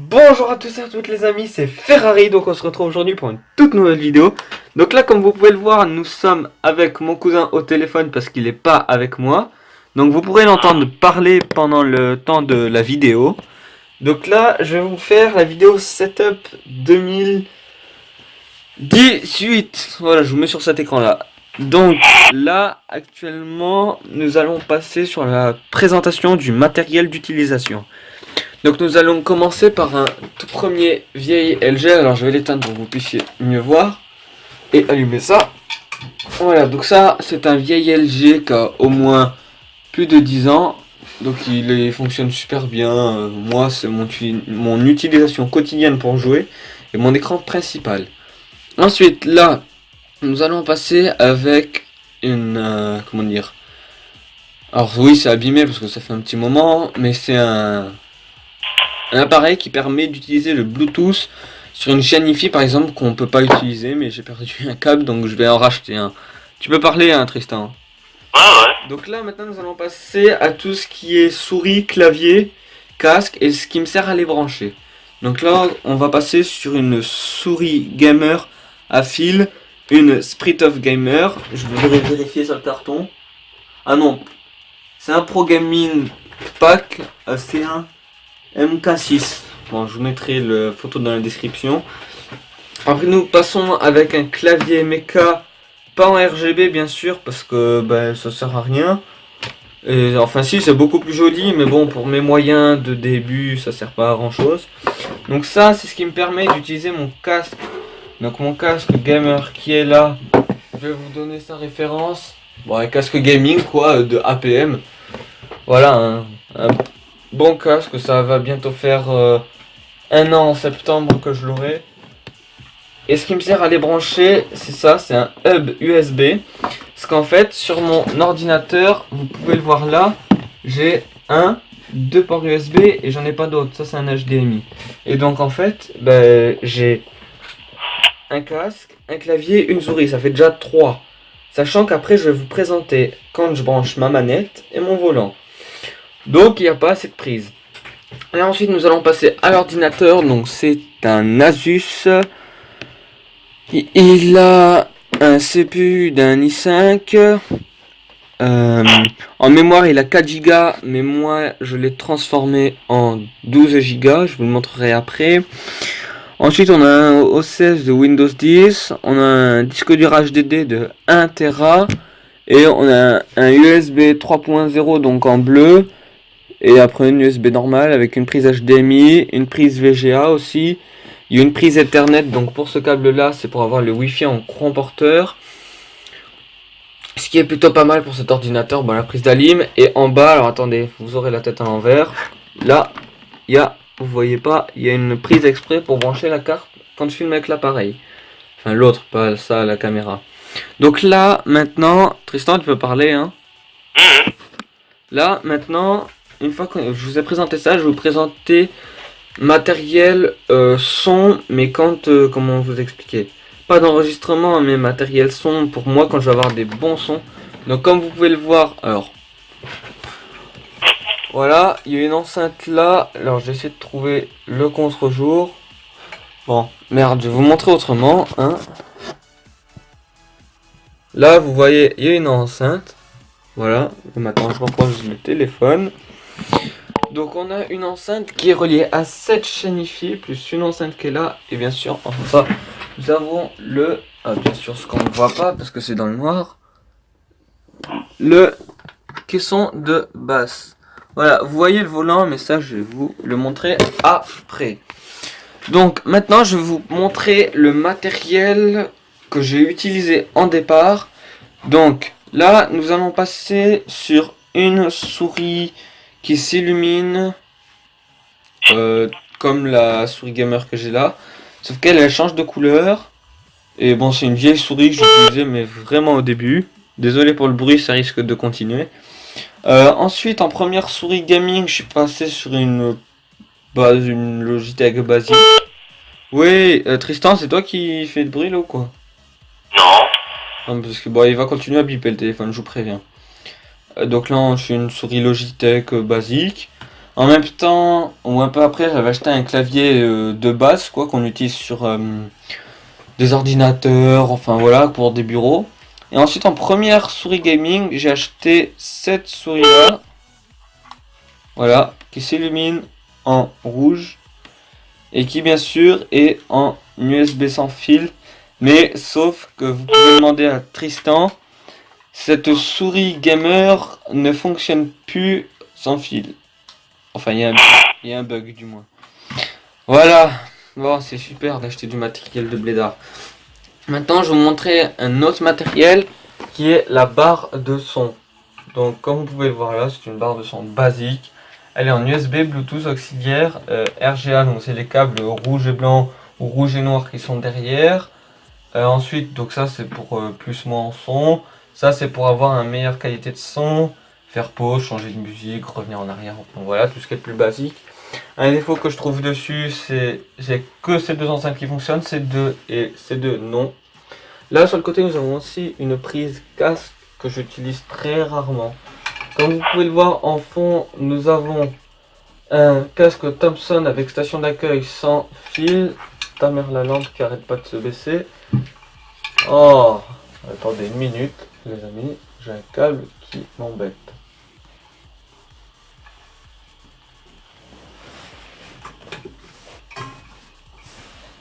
Bonjour à tous et à toutes les amis, c'est Ferrari, donc on se retrouve aujourd'hui pour une toute nouvelle vidéo. Donc là, comme vous pouvez le voir, nous sommes avec mon cousin au téléphone parce qu'il n'est pas avec moi. Donc vous pourrez l'entendre parler pendant le temps de la vidéo. Donc là, je vais vous faire la vidéo setup 2018. Voilà, je vous mets sur cet écran là. Donc là, actuellement, nous allons passer sur la présentation du matériel d'utilisation. Donc nous allons commencer par un tout premier vieil LG. Alors je vais l'éteindre pour que vous puissiez mieux voir. Et allumer ça. Voilà, donc ça c'est un vieil LG qui a au moins plus de 10 ans. Donc il fonctionne super bien. Moi c'est mon utilisation quotidienne pour jouer. Et mon écran principal. Ensuite là, nous allons passer avec une... comment dire. Alors oui c'est abîmé parce que ça fait un petit moment. Mais c'est un appareil qui permet d'utiliser le Bluetooth sur une chaîne Wi-Fi par exemple qu'on peut pas utiliser, mais j'ai perdu un câble donc je vais en racheter un. Tu peux parler hein, Tristan. Ouais. Donc là maintenant nous allons passer à tout ce qui est souris, clavier, casque et ce qui me sert à les brancher. Donc là on va passer sur une souris gamer à fil, une Spritof Gamer. Je voudrais vérifier sur le carton. Ah non, c'est un Pro Gaming Pack AC1 MK6. Bon, je vous mettrai la photo dans la description. Après, nous passons avec un clavier mecha, pas en RGB bien sûr, parce que ça sert à rien. Et, enfin, si, c'est beaucoup plus joli, mais bon, pour mes moyens de début, ça sert pas à grand chose. Donc, ça, c'est ce qui me permet d'utiliser mon casque. Donc, mon casque gamer qui est là, je vais vous donner sa référence. Bon, un casque gaming, quoi, de APM. Voilà, un bon casque, ça va bientôt faire un an en septembre que je l'aurai. Et ce qui me sert à les brancher, c'est ça, c'est un hub USB. Parce qu'en fait, sur mon ordinateur, vous pouvez le voir là, j'ai deux ports USB et j'en ai pas d'autres. Ça, c'est un HDMI. Et donc, en fait, j'ai un casque, un clavier, une souris. Ça fait déjà 3. Sachant qu'après, je vais vous présenter quand je branche ma manette et mon volant. Donc, il n'y a pas assez de prise. Et ensuite, nous allons passer à l'ordinateur. Donc, c'est un Asus. Il a un CPU d'un i5. En mémoire, il a 4 Go. Mais moi, je l'ai transformé en 12 Go. Je vous le montrerai après. Ensuite, on a un OCS de Windows 10. On a un disque dur HDD de 1 Tera. Et on a un USB 3.0 donc en bleu. Et après une USB normale avec une prise HDMI, une prise VGA aussi. Il y a une prise Ethernet, donc pour ce câble là c'est pour avoir le Wi-Fi en courant porteur. Ce qui est plutôt pas mal pour cet ordinateur, la prise d'Alim. Et en bas, alors attendez, vous aurez la tête à l'envers. Là, il y a, vous voyez pas, il y a une prise exprès pour brancher la carte quand je filme avec l'appareil. Enfin l'autre, pas ça, la caméra. Donc là, maintenant, Tristan tu peux parler hein. Là, maintenant... Une fois que je vous ai présenté ça, je vais vous présenter matériel son, mais comment vous expliquer, pas d'enregistrement, mais matériel son pour moi quand je vais avoir des bons sons. Donc comme vous pouvez le voir, alors voilà, il y a une enceinte là. Alors j'essaie de trouver le contre-jour. Bon, merde, je vais vous montrer autrement, hein. Là, vous voyez, il y a une enceinte. Voilà, et maintenant je rapproche le téléphone. Donc on a une enceinte qui est reliée à cette chaîne Wi-Fi, plus une enceinte qui est là, et bien sûr en bas nous avons bien sûr ce qu'on ne voit pas parce que c'est dans le noir, le caisson de basse. Voilà, vous voyez le volant, mais ça je vais vous le montrer après. Donc maintenant je vais vous montrer le matériel que j'ai utilisé en départ. Donc là nous allons passer sur une souris qui s'illumine comme la souris gamer que j'ai là, sauf qu'elle change de couleur. Et bon, c'est une vieille souris que j'utilisais mais vraiment au début. Désolé pour le bruit, ça risque de continuer. Ensuite, en première souris gaming, je suis passé sur une Logitech basique. Oui, Tristan, c'est toi qui fais de bruit là ou quoi? Non, parce que il va continuer à biper le téléphone, je vous préviens. Donc là, je suis une souris Logitech basique. En même temps, ou un peu après, j'avais acheté un clavier de base, quoi, qu'on utilise sur des ordinateurs, enfin voilà, pour des bureaux. Et ensuite, en première souris gaming, j'ai acheté cette souris-là, voilà, qui s'illumine en rouge et qui, bien sûr, est en USB sans fil. Mais sauf que vous pouvez demander à Tristan, cette souris gamer ne fonctionne plus sans fil. Enfin, il y a un bug du moins. Voilà. Bon, c'est super d'acheter du matériel de blédard. Maintenant, je vais vous montrer un autre matériel qui est la barre de son. Donc, comme vous pouvez le voir là, c'est une barre de son basique. Elle est en USB, Bluetooth, auxiliaire, RGA, donc c'est les câbles rouge et blanc ou rouge et noir qui sont derrière. Ensuite, donc ça c'est pour plus moins en son. Ça c'est pour avoir une meilleure qualité de son, faire pause, changer de musique, revenir en arrière. Donc voilà, tout ce qui est le plus basique. Un défaut que je trouve dessus, c'est que ces deux enceintes qui fonctionnent, ces deux et ces deux non. Là sur le côté, nous avons aussi une prise casque que j'utilise très rarement. Comme vous pouvez le voir en fond, nous avons un casque Thomson avec station d'accueil sans fil. Ta mère la lampe qui arrête pas de se baisser. Oh, attendez une minute, les amis, j'ai un câble qui m'embête.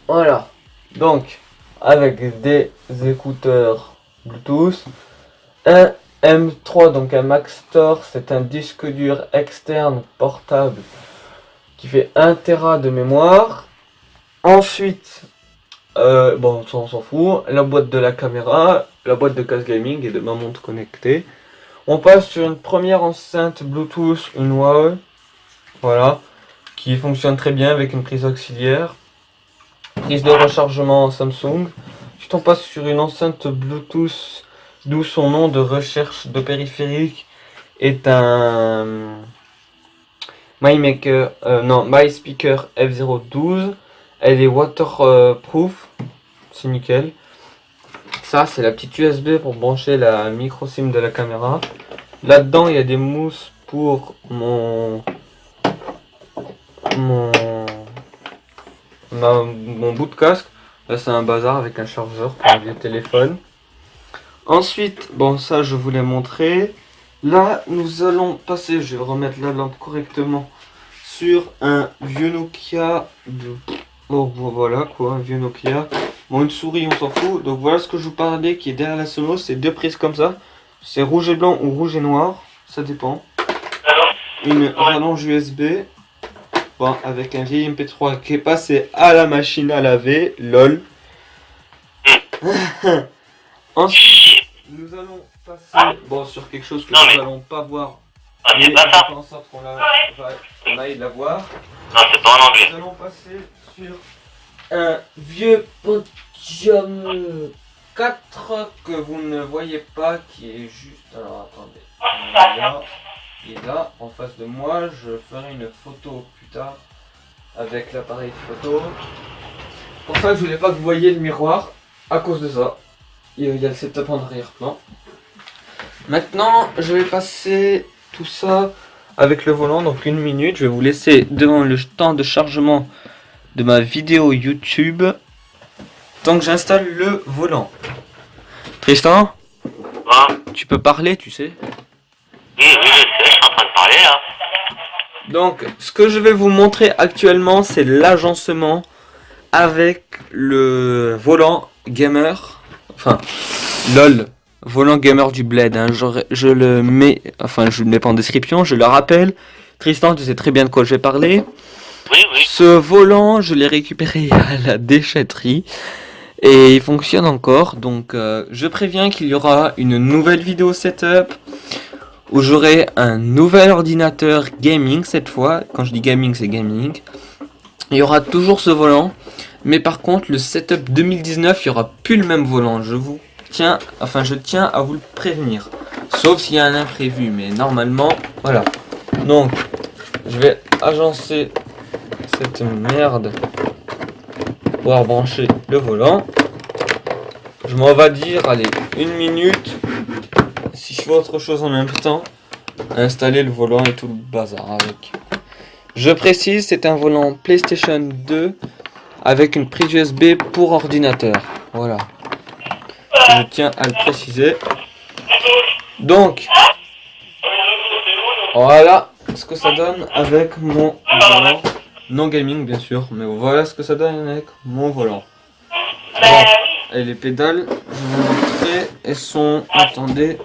Voilà, donc avec des écouteurs Bluetooth, un M3, donc un Maxtor, c'est un disque dur externe portable qui fait 1 Tera de mémoire. Ensuite, bon, ça on s'en fout, la boîte de la caméra, la boîte de casque gaming et de ma montre connectée. On passe sur une première enceinte Bluetooth, une Huawei, voilà, qui fonctionne très bien avec une prise auxiliaire. Prise de rechargement Samsung. Ensuite on passe sur une enceinte Bluetooth, d'où son nom de recherche de périphérique est un MySpeaker F012. Elle est waterproof, c'est nickel. Ça c'est la petite USB pour brancher la micro SIM de la caméra. Là-dedans il y a des mousses pour mon bout de casque. Là c'est un bazar avec un chargeur pour un vieux téléphone. Ensuite, bon ça je vous l'ai montré. Là nous allons passer, je vais remettre la lampe correctement, sur un vieux Nokia de... Oh voilà quoi, un vieux Nokia. Bon, une souris on s'en fout. Donc voilà ce que je vous parlais qui est derrière la Sonos, c'est deux prises comme ça. C'est rouge et blanc ou rouge et noir, ça dépend. Une rallonge USB. Bon, avec un vieil MP3 qui est passé à la machine à laver, lol. Ensuite, nous allons passer sur quelque chose que nous allons pas voir. Mais je vais faire en sorte qu'on aille la voir. Non, c'est pas en anglais. Nous allons passer sur un vieux Pentium 4 que vous ne voyez pas, qui est juste... Alors attendez, il est là, en face de moi. Je ferai une photo plus tard avec l'appareil photo. Pour ça, je voulais pas que vous voyiez le miroir à cause de ça. Il y a le setup en arrière-plan. Maintenant, je vais passer tout ça avec le volant, donc une minute. Je vais vous laisser devant le temps de chargement de ma vidéo YouTube tant que j'installe le volant. Tristan, tu peux parler, tu sais? Oui, je sais, je suis en train de parler là. Donc, ce que je vais vous montrer actuellement, c'est l'agencement avec le volant gamer. Enfin, LOL, volant gamer du Bled. Hein. Je le mets, enfin, je le mets pas en description, je le rappelle. Tristan, tu sais très bien de quoi je vais parler. Oui. Ce volant, je l'ai récupéré à la déchetterie et il fonctionne encore. Donc, je préviens qu'il y aura une nouvelle vidéo setup où j'aurai un nouvel ordinateur gaming cette fois. Quand je dis gaming, c'est gaming. Il y aura toujours ce volant, mais par contre, le setup 2019, il n'y aura plus le même volant. Je tiens à vous le prévenir. Sauf s'il y a un imprévu, mais normalement, voilà. Donc, je vais agencer cette merde pour pouvoir brancher le volant. Je m'en vais dire, allez, une minute. Si je fais autre chose en même temps, installer le volant et tout le bazar avec. Je précise, c'est un volant PlayStation 2 avec une prise USB pour ordinateur. Voilà. Je tiens à le préciser. Donc, voilà ce que ça donne avec mon volant. Non gaming bien sûr, mais voilà ce que ça donne avec mon volant. Bon, et les pédales, je vais vous montrer, elles sont, attendez.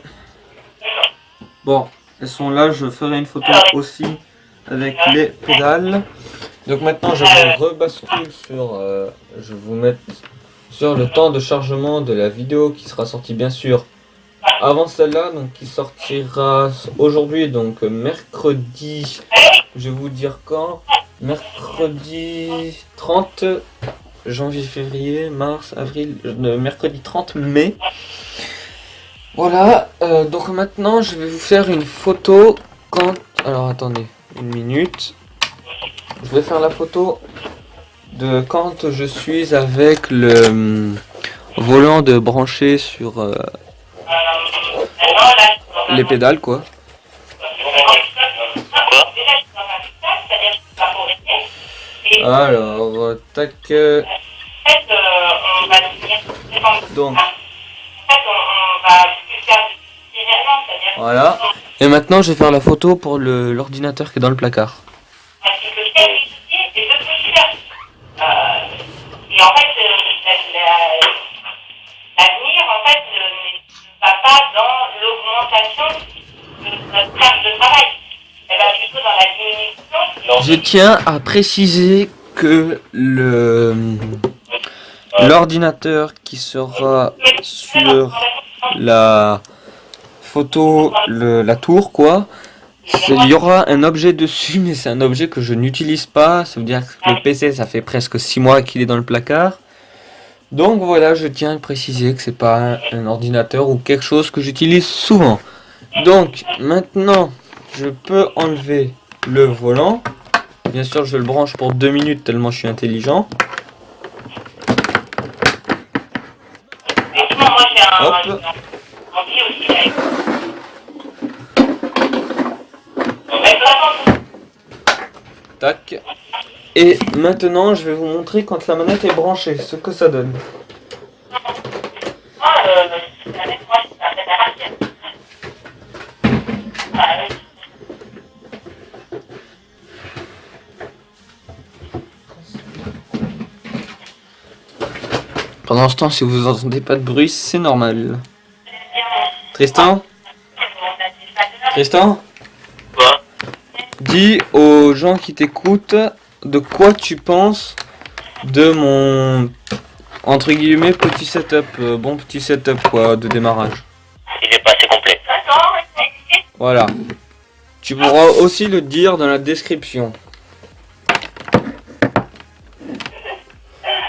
Bon, elles sont là, je ferai une photo aussi avec les pédales. Donc maintenant je vais rebasculer sur, je vais vous mettre sur le temps de chargement de la vidéo qui sera sortie bien sûr avant celle-là, donc qui sortira aujourd'hui, donc mercredi, je vais vous dire quand, mercredi 30 janvier, février, mars, avril, mercredi 30 mai. Voilà, donc maintenant je vais vous faire une photo quand... Alors attendez, une minute. Je vais faire la photo de quand je suis avec le volant de brancher sur les pédales quoi. Alors, tac. Donc. Voilà. Et maintenant, je vais faire la photo pour l'ordinateur qui est dans le placard. Et en fait, l'avenir, en fait, ne va pas dans l'augmentation de notre charge de travail. Elle va plutôt dans la diminution. Je tiens à préciser que l'ordinateur qui sera sur la photo, la tour quoi, il y aura un objet dessus, mais c'est un objet que je n'utilise pas. Ça veut dire que le PC, ça fait presque 6 mois qu'il est dans le placard. Donc voilà, je tiens à préciser que c'est pas un ordinateur ou quelque chose que j'utilise souvent. Donc maintenant, je peux enlever le volant. Bien sûr, je le branche pour 2 minutes tellement je suis intelligent. Hop. Tac. Et maintenant, je vais vous montrer quand la manette est branchée, ce que ça donne. Pendant ce temps, si vous entendez pas de bruit, c'est normal. Tristan? Tristan? Quoi? Dis aux gens qui t'écoutent de quoi tu penses de mon entre guillemets petit setup, bon petit setup quoi de démarrage. Il est pas assez complet. Voilà. Tu pourras aussi le dire dans la description.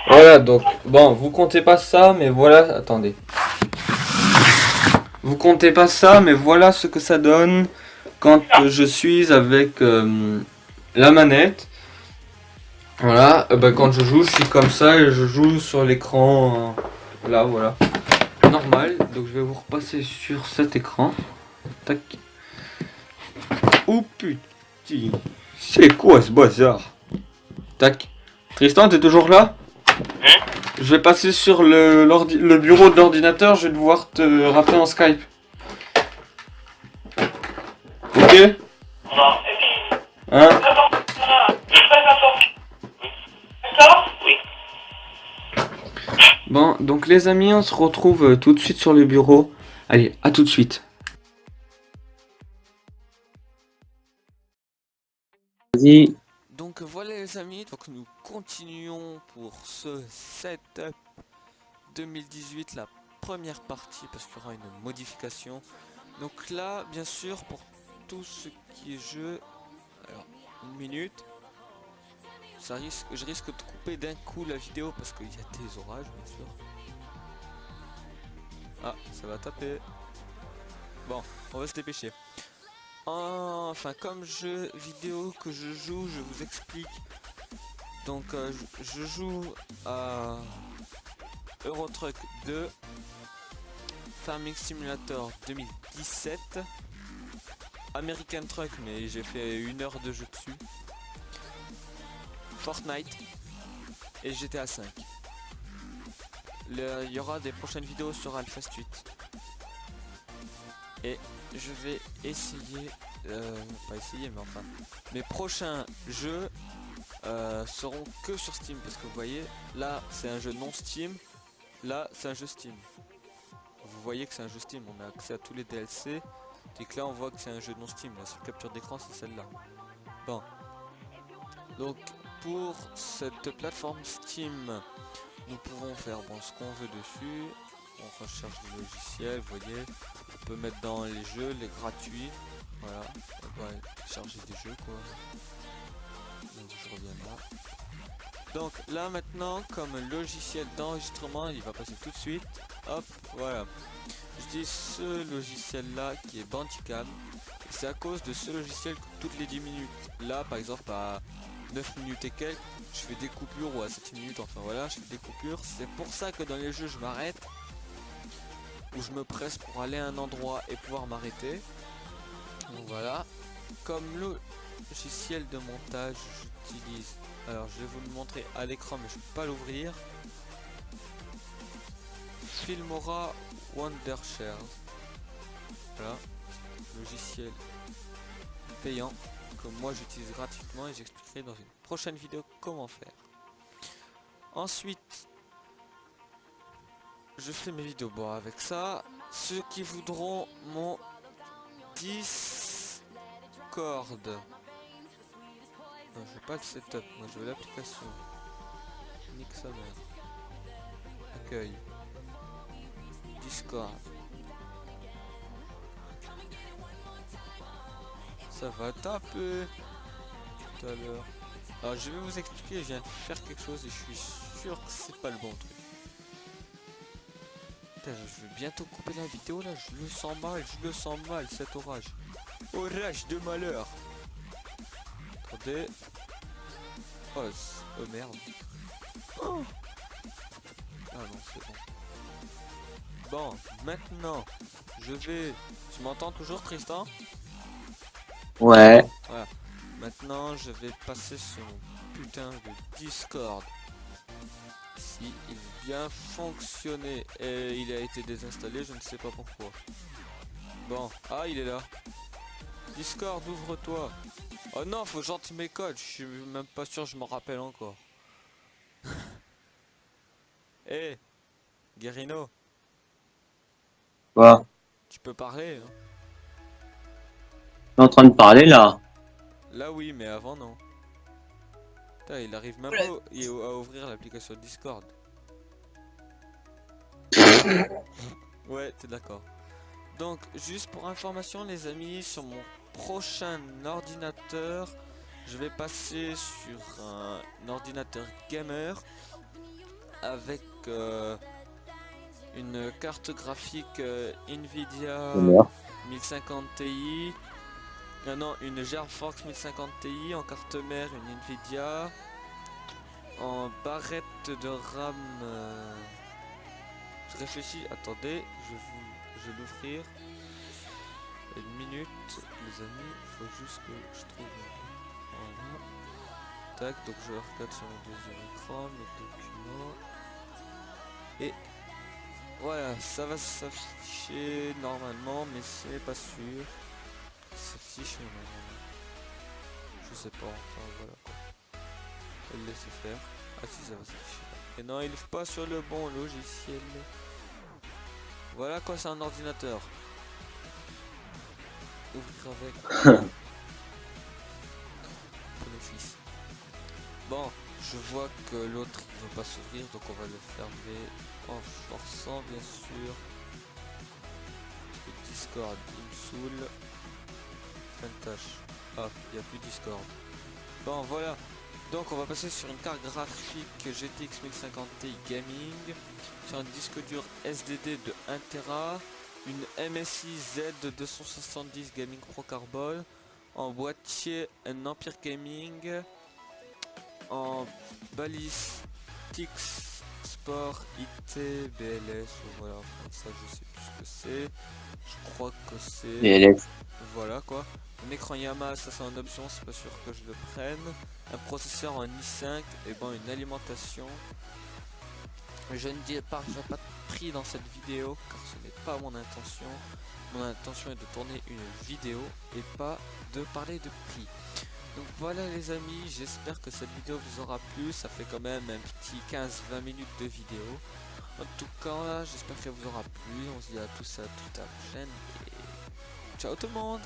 Voilà donc bon vous comptez pas ça mais voilà attendez. Vous comptez pas ça mais voilà ce que ça donne quand je suis avec la manette. Voilà, quand je joue, je suis comme ça et je joue sur l'écran là, voilà. Normal, donc je vais vous repasser sur cet écran. Tac. Oh putain, c'est quoi ce bazar? Tac. Tristan, t'es toujours là? Je vais passer sur le bureau de l'ordinateur, je vais devoir te rappeler en Skype. Ok? Hein? Bon, donc les amis, on se retrouve tout de suite sur le bureau. Allez, à tout de suite. Vas-y. Donc voilà les amis, donc nous continuons pour ce setup 2018, la première partie, parce qu'il y aura une modification. Donc là, bien sûr, pour tout ce qui est jeu, alors, une minute. Je risque de couper d'un coup la vidéo parce qu'il y a des orages bien sûr. Ah, ça va taper. Bon, on va se dépêcher. Enfin, comme jeu vidéo que je joue, je vous explique. Donc, je joue à Euro Truck 2, Farming Simulator 2017, American Truck, mais j'ai fait 1 heure de jeu dessus. Fortnite et GTA 5. Il y aura des prochaines vidéos sur Hellfest 8. Et je vais essayer, pas essayer mais enfin, mes prochains jeux seront que sur Steam, parce que vous voyez, là c'est un jeu non Steam, là c'est un jeu Steam. Vous voyez que c'est un jeu Steam, on a accès à tous les DLC, et que là on voit que c'est un jeu non Steam, la seule capture d'écran c'est celle-là. Bon, donc pour cette plateforme Steam, nous pouvons faire bon, ce qu'on veut dessus. On recherche le logiciel, vous voyez, on peut mettre dans les jeux, les gratuits, voilà, on va charger des jeux quoi. Donc je reviens là. Donc là maintenant, comme logiciel d'enregistrement, il va passer tout de suite, hop, voilà. Je dis ce logiciel là qui est Bandicam, c'est à cause de ce logiciel que toutes les 10 minutes, là par exemple à 9 minutes et quelques, je fais des coupures, ou à 7 minutes, enfin voilà, je fais des coupures. C'est pour ça que dans les jeux je m'arrête, ou je me presse pour aller à un endroit et pouvoir m'arrêter. Donc voilà, comme logiciel de montage j'utilise, alors je vais vous le montrer à l'écran mais je peux pas l'ouvrir, Filmora Wondershare. Voilà, logiciel payant que moi j'utilise gratuitement et j'expliquerai dans une prochaine vidéo comment faire. Ensuite, je fais mes vidéos bon avec ça. Ceux qui voudront mon Discord, non, je veux pas le setup, moi je veux l'application. Nique sa mère. Accueil. Discord. Ça va taper tout à l'heure. Alors je vais vous expliquer, je viens de faire quelque chose et je suis sûr que c'est pas le bon truc. Putain, je vais bientôt couper la vidéo là, je le sens mal cet orage. Orage de malheur. Attendez. Oh merde. Oh. Ah non, c'est bon. Bon, maintenant, je vais... Tu m'entends toujours Tristan? Ouais. Voilà. Maintenant, je vais passer sur mon putain de Discord. Si il vient fonctionner et il a été désinstallé, je ne sais pas pourquoi. Bon, ah il est là. Discord, ouvre-toi. Oh non, faut gentil mes codes, je suis même pas sûr, je m'en rappelle encore. Eh, Guerino, Quoi? tu peux parler hein? Je suis en train de parler là. Là oui, mais avant non. Putain, il arrive même pas à ouvrir l'application Discord. Ouais, t'es d'accord. Donc, juste pour information les amis, sur mon prochain ordinateur, je vais passer sur un ordinateur gamer avec une carte graphique Nvidia 1050 Ti. Non, une GeForce 1050 Ti en carte mère, une Nvidia en barrette de RAM. Je réfléchis, attendez, je vais l'ouvrir. Une minute, les amis, il faut juste que je trouve. Voilà. Tac, donc je regarde sur mon deuxième écran, mes documents. Et voilà, ça va s'afficher normalement, mais c'est pas sûr. S'affiche normalement. Je sais pas, enfin voilà quoi. On va le laisser faire. Ah si, ça va s'afficher. Et non, il ouvre pas sur le bon logiciel. Voilà quoi, c'est un ordinateur. Ouvrir avec. Pour le fils. Bon, je vois que l'autre il veut pas s'ouvrir, donc on va le fermer en forçant bien sûr. Le Discord, il me saoule. Fin de tâche. Ah, il n'y a plus Discord. Bon voilà. Donc on va passer sur une carte graphique GTX 1050 Ti Gaming, sur un disque dur SSD de 1 Tera, une MSI Z270 Gaming Pro Carbone, en boîtier un Empire Gaming, en Ballistics Sport IT BLS, voilà, enfin, ça je sais plus ce que c'est, je crois que c'est... BLS. Voilà quoi. Un écran Yamaha, ça c'est en option, c'est pas sûr que je le prenne. Un processeur en i5 et bon, une alimentation. Je ne dirai pas de prix dans cette vidéo car ce n'est pas mon intention. Mon intention est de tourner une vidéo et pas de parler de prix. Donc voilà les amis, j'espère que cette vidéo vous aura plu. Ça fait quand même un petit 15-20 minutes de vidéo. En tout cas, j'espère qu'elle vous aura plu. On se dit à tous à toute la prochaine et ciao tout le monde.